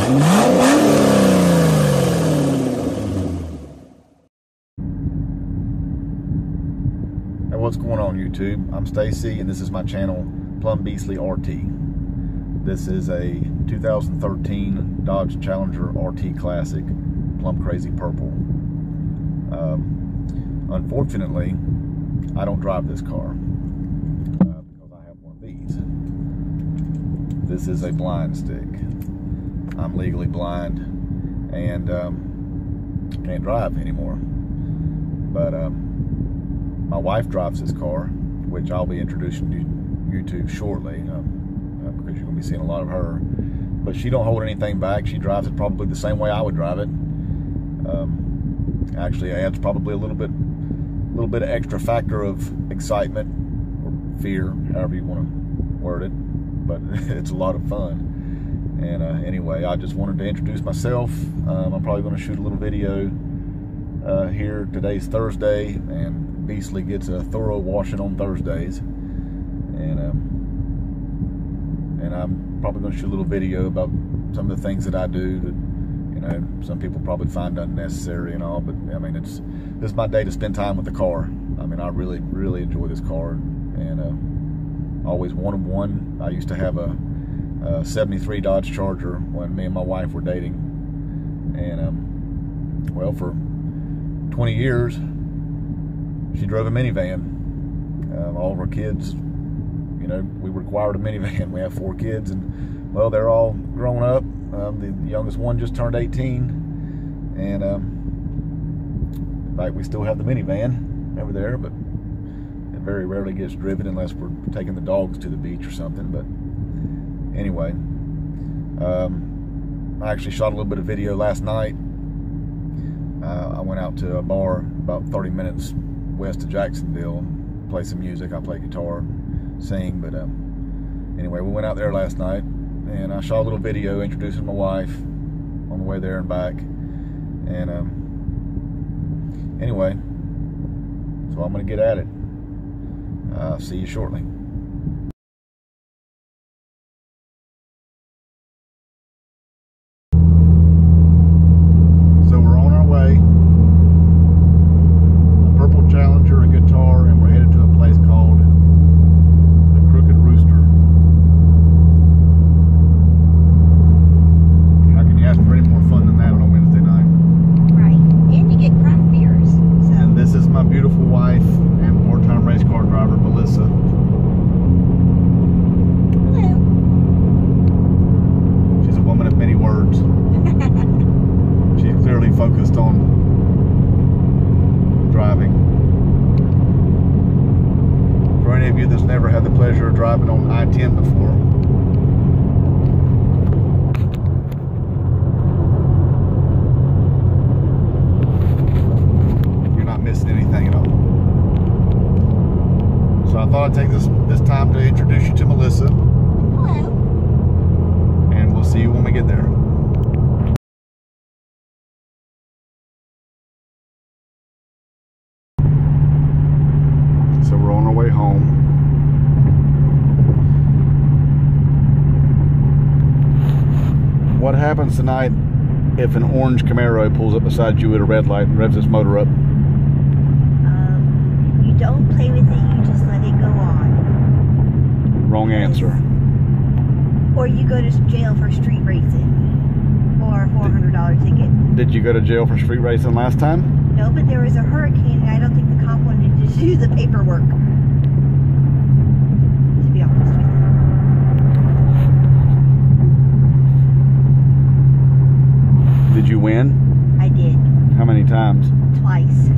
Hey, what's going on YouTube? I'm Stacy and this is my channel Plum Beastly RT. This is a 2013 Dodge Challenger RT Classic Plum Crazy Purple. Unfortunately, I don't drive this car because I have one of these. This is a blind stick. I'm legally blind and can't drive anymore. But my wife drives this car, which I'll be introducing to YouTube shortly, because you're going to be seeing a lot of her. But she don't hold anything back. She drives it probably the same way I would drive it. Actually adds probably a little bit of extra factor of excitement or fear, however you want to word it. But it's a lot of fun. And anyway, I just wanted to introduce myself. I'm probably going to shoot a little video here. Today's Thursday, and Beastly gets a thorough washing on Thursdays. And I'm probably going to shoot a little video about some of the things that I do that, you know, some people probably find unnecessary and all, but I mean, this is my day to spend time with the car. I mean, I really enjoy this car, and always wanted one. I used to have a 73 Dodge Charger when me and my wife were dating, and well, for 20 years she drove a minivan. All of our kids, you know, we required a minivan. We have 4 kids, and well, they're all grown up. The youngest one just turned 18, and in fact, we still have the minivan over there, but it very rarely gets driven unless we're taking the dogs to the beach or something. But anyway, I actually shot a little bit of video last night. I went out to a bar about 30 minutes west of Jacksonville and played some music. I play guitar, sing, but anyway, we went out there last night, and I shot a little video introducing my wife on the way there and back. And anyway, so I'm gonna get at it. See you shortly. So we're on our way. A purple Challenger, a guitar, and we're headed to a place called the Crooked Rooster. How can you ask for any more fun than that on a Wednesday night? Right, and you get craft beers. So. And this is my beautiful wife and part-time race car driver, Melissa. Hello. She's a woman of many words. She's clearly focused on driving. For any of you that's never had the pleasure of driving on I-10 before, you're not missing anything at all. So I thought I'd take this time to introduce you to Melissa. Hello. And we'll see you when we get there. So we're on our way home. What happens tonight if an orange Camaro pulls up beside you at a red light and revs its motor up? You don't play with it, you just let it go on. Wrong answer. Or you go to jail for street racing. Or a $400 ticket. Did you go to jail for street racing last time? No, but there was a hurricane and I don't think the cop wanted to do the paperwork. To be honest with you. Did you win? I did. How many times? Twice.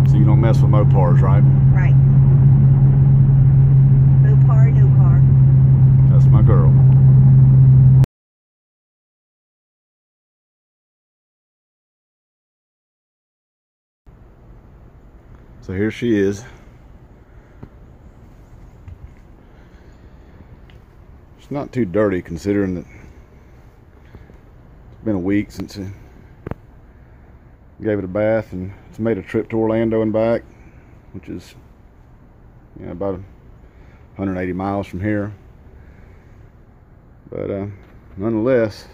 So you don't mess with Mopars, right? Right. Mopar, no car. That's my girl. So here she is. It's not too dirty considering that it's been a week since I gave it a bath, and it's made a trip to Orlando and back, which is, you know, about 180 miles from here. But nonetheless,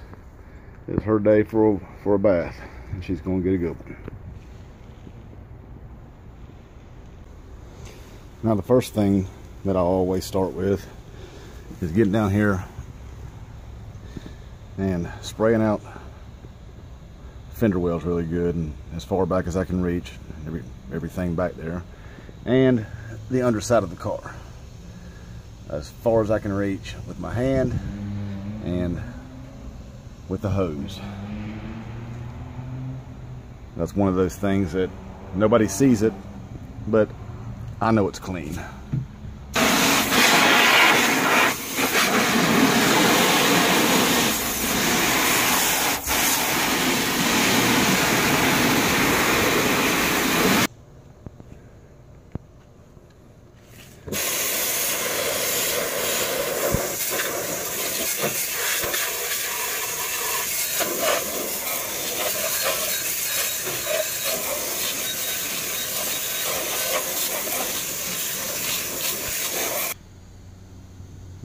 it's her day for a bath, and she's gonna get a good one. Now the first thing that I always start with is getting down here and spraying out fender wells really good, and as far back as I can reach, everything back there, and the underside of the car as far as I can reach with my hand and with the hose. That's one of those things that nobody sees it, but I know it's clean.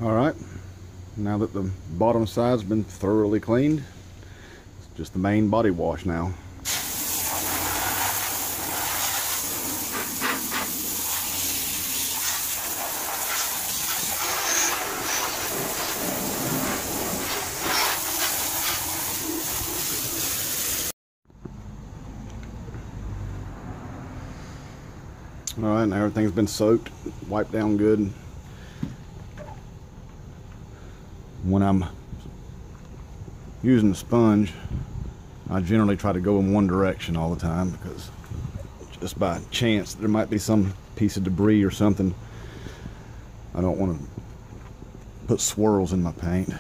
Alright, now that the bottom side's been thoroughly cleaned, it's just the main body wash now. Alright, now everything's been soaked, wiped down good. When I'm using the sponge, I generally try to go in one direction all the time, because just by chance there might be some piece of debris or something. I don't want to put swirls in my paint.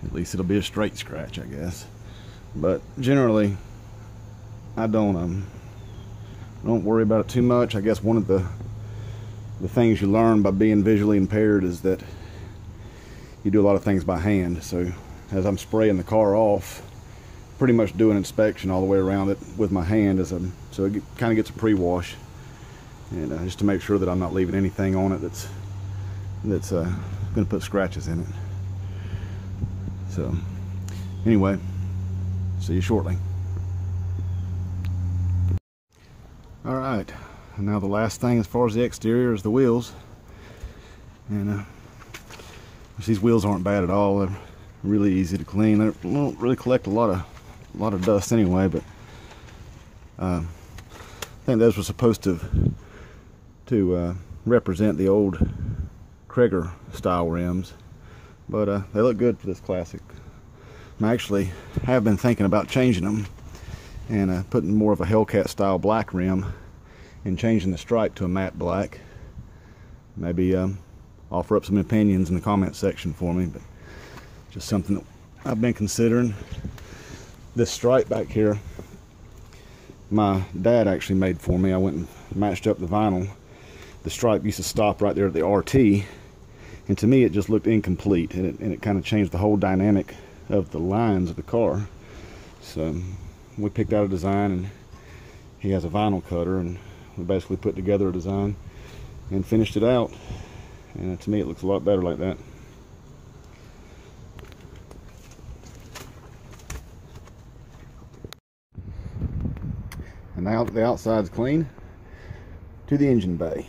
At least it'll be a straight scratch, I guess. But generally, I don't worry about it too much. I guess one of the things you learn by being visually impaired is that you do a lot of things by hand. So as I'm spraying the car off, pretty much do an inspection all the way around it with my hand, so it kind of gets a pre-wash, and just to make sure that I'm not leaving anything on it that's going to put scratches in it. So anyway, see you shortly. All right, and now the last thing as far as the exterior is the wheels, and these wheels aren't bad at all. They're really easy to clean. They don't really collect a lot of dust anyway, but I think those were supposed to represent the old Krager style rims, but they look good for this classic. I actually have been thinking about changing them and putting more of a Hellcat style black rim and changing the stripe to a matte black. Maybe offer up some opinions in the comment section for me, but just something that I've been considering. This stripe back here, my dad actually made for me. I went and matched up the vinyl. The stripe used to stop right there at the RT, and to me it just looked incomplete, and it kind of changed the whole dynamic of the lines of the car. So we picked out a design, and he has a vinyl cutter, and we basically put together a design and finished it out. And to me it looks a lot better like that. And now that the outside's clean, to the engine bay.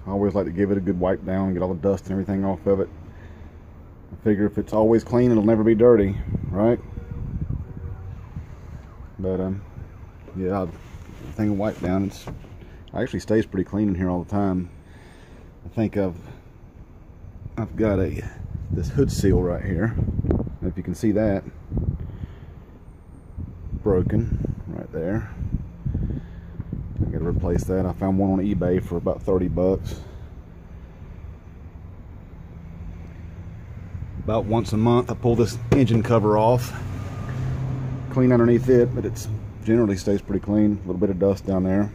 I always like to give it a good wipe down, get all the dust and everything off of it. I figure if it's always clean, it'll never be dirty, right? But yeah, everything wiped down. It actually stays pretty clean in here all the time. I think I've got this hood seal right here. If you can see that, broken right there. I got to replace that. I found one on eBay for about 30 bucks. About once a month I pull this engine cover off, clean underneath it, but it generally stays pretty clean. A little bit of dust down there.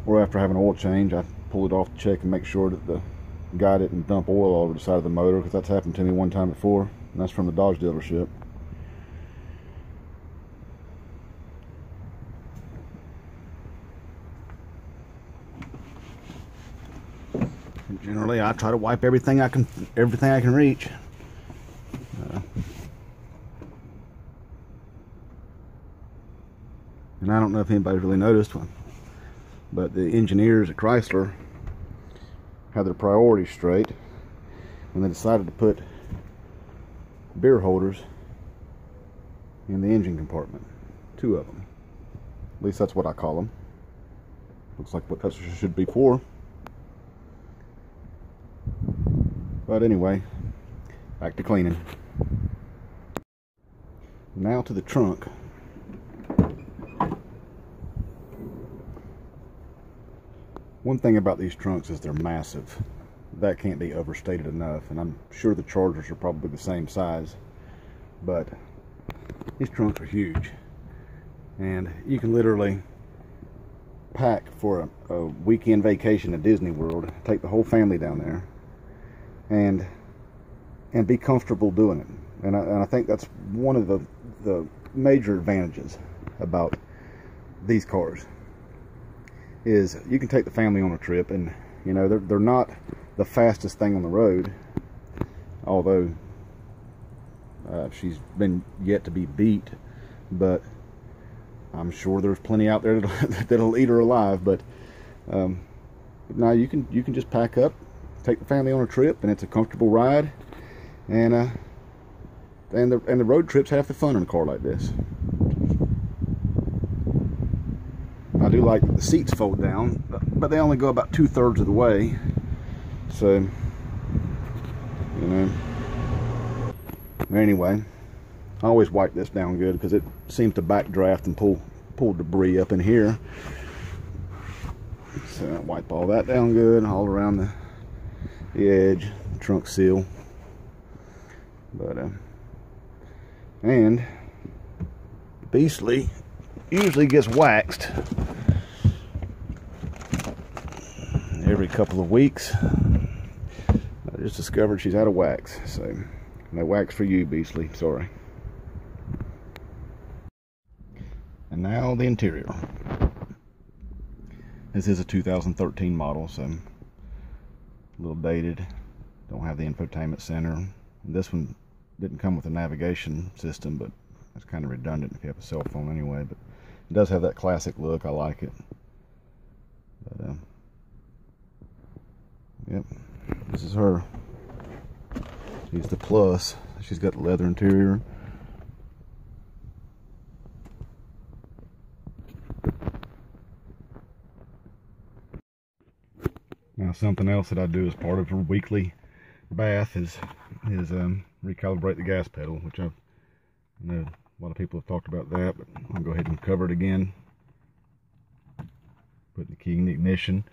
Or after having an oil change, I pull it off to check and make sure that the guy didn't dump oil all over the side of the motor, because that's happened to me one time before, and that's from the Dodge dealership. And generally I try to wipe everything I can reach. And I don't know if anybody's really noticed one, but the engineers at Chrysler had their priorities straight, and they decided to put beer holders in the engine compartment. 2 of them. At least that's what I call them. Looks like what that should be for. But anyway, back to cleaning. Now to the trunk. One thing about these trunks is they're massive. That can't be overstated enough, and I'm sure the Chargers are probably the same size, but these trunks are huge, and you can literally pack for a weekend vacation at Disney World, take the whole family down there, and be comfortable doing it. And I think that's one of the major advantages about these cars, is you can take the family on a trip, and you know, they're not the fastest thing on the road, although she's been yet to be beat, but I'm sure there's plenty out there that'll eat her alive. But now you can just pack up, take the family on a trip, and it's a comfortable ride, and the road trip's half the fun in a car like this. I do like that the seats fold down, but they only go about 2/3 of the way, so you know. Anyway, I always wipe this down good because it seems to backdraft and pull debris up in here. So I wipe all that down good, all around the edge, the trunk seal. But and Beastly usually gets waxed every couple of weeks. I just discovered she's out of wax, so no wax for you, Beastly, sorry. And now the interior. This is a 2013 model, so a little dated. Don't have the infotainment center. This one didn't come with a navigation system, but it's kind of redundant if you have a cell phone anyway. But it does have that classic look. I like it. But yep, this is her. She's the Plus. She's got the leather interior. Now, something else that I do as part of her weekly bath is recalibrate the gas pedal, which I know a lot of people have talked about that, but I'll go ahead and cover it again. Put the key in the ignition,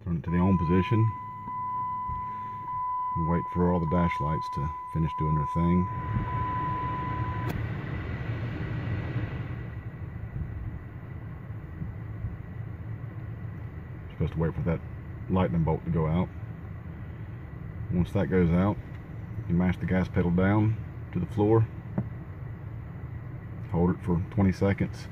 turn it to the on position, and wait for all the dash lights to finish doing their thing. Supposed to wait for that lightning bolt to go out. Once that goes out, you mash the gas pedal down to the floor, hold it for 20 seconds,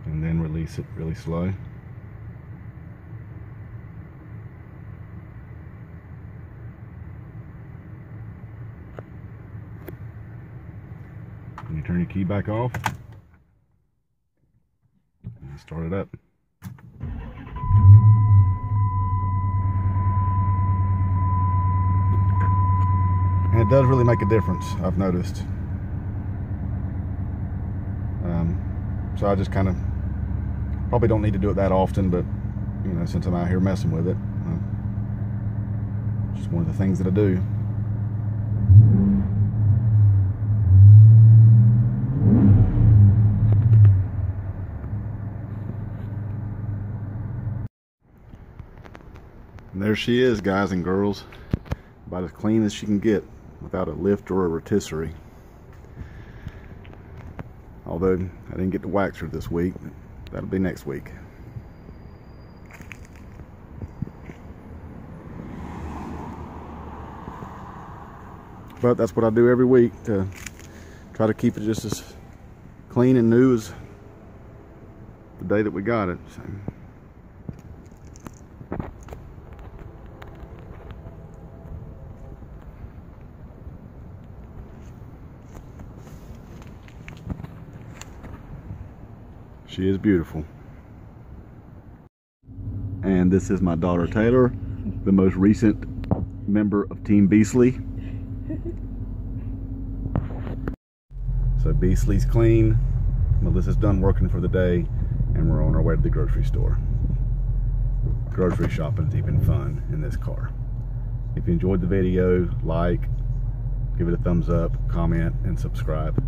and then release it really slow. And you turn your key back off and start it up. And it does really make a difference, I've noticed. So I just kind of probably don't need to do it that often, but you know, since I'm out here messing with it, it's just one of the things that I do. And there she is, guys and girls, about as clean as she can get without a lift or a rotisserie. Although I didn't get to wax her this week, that'll be next week. But that's what I do every week to Try to keep it just as clean and new as the day that we got it. So. She is beautiful. And this is my daughter Taylor, the most recent member of Team Beasley. So Beasley's clean, Melissa's done working for the day, and we're on our way to the grocery store. Grocery shopping is even fun in this car. If you enjoyed the video, like, give it a thumbs up, comment, and subscribe.